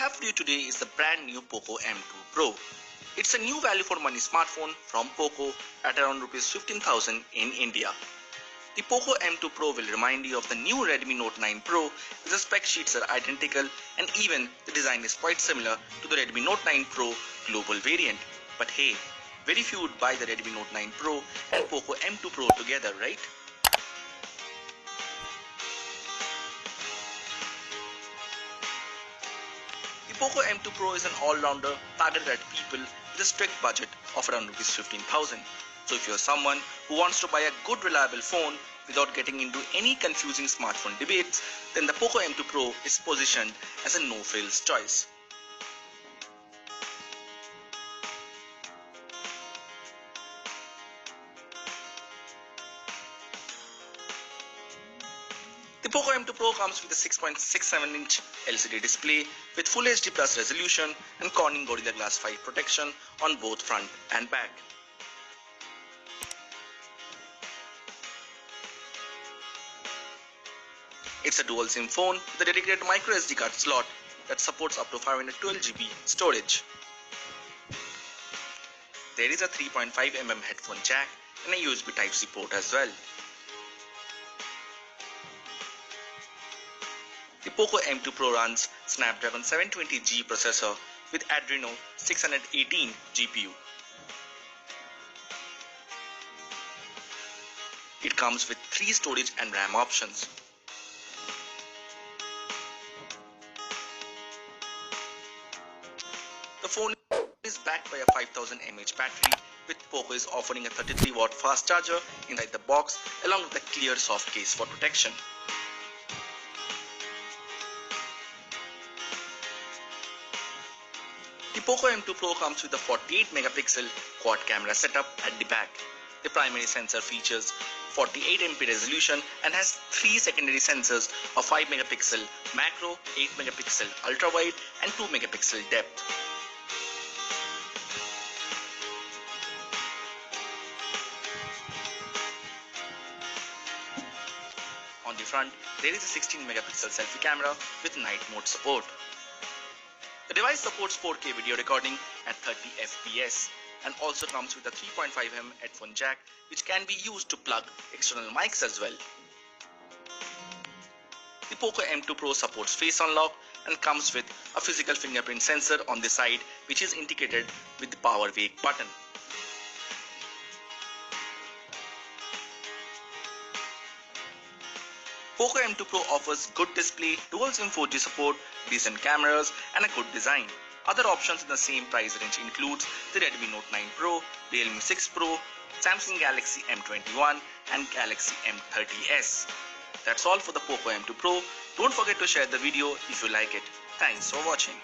have for you today is the brand new Poco M2 Pro. It's a new value for money smartphone from Poco at around Rs 15,000 in India. The Poco M2 Pro will remind you of the new Redmi Note 9 Pro, as the spec sheets are identical and even the design is quite similar to the Redmi Note 9 Pro global variant. But hey, very few would buy the Redmi Note 9 Pro and Poco M2 Pro together, right? The Poco M2 Pro is an all-rounder targeted at people with a strict budget of around Rs 15,000. So if you're someone who wants to buy a good reliable phone without getting into any confusing smartphone debates, then the Poco M2 Pro is positioned as a no-frills choice. The Poco M2 Pro comes with a 6.67-inch LCD display with Full HD Plus resolution and Corning Gorilla Glass 5 protection on both front and back. It's a dual SIM phone with a dedicated micro SD card slot that supports up to 512GB storage. There is a 3.5mm headphone jack and a USB Type-C port as well. The Poco M2 Pro runs Snapdragon 720G processor with Adreno 618 GPU. It comes with 3 storage and RAM options. The phone is backed by a 5000 mAh battery, with Poco is offering a 33-watt fast charger inside the box along with a clear soft case for protection. The Poco M2 Pro comes with a 48-megapixel quad camera setup at the back. The primary sensor features 48MP resolution and has 3 secondary sensors of 5-megapixel macro, 8-megapixel ultra-wide and 2-megapixel depth. On the front, there is a 16-megapixel selfie camera with night mode support. The device supports 4K video recording at 30 FPS and also comes with a 3.5mm headphone jack which can be used to plug external mics as well. The Poco M2 Pro supports Face Unlock and comes with a physical fingerprint sensor on the side which is indicated with the power wake button. Poco M2 Pro offers good display, dual SIM 4G support, decent cameras and a good design. Other options in the same price range includes the Redmi Note 9 Pro, Realme 6 Pro, Samsung Galaxy M21 and Galaxy M30s. That's all for the Poco M2 Pro. Don't forget to share the video if you like it. Thanks for watching.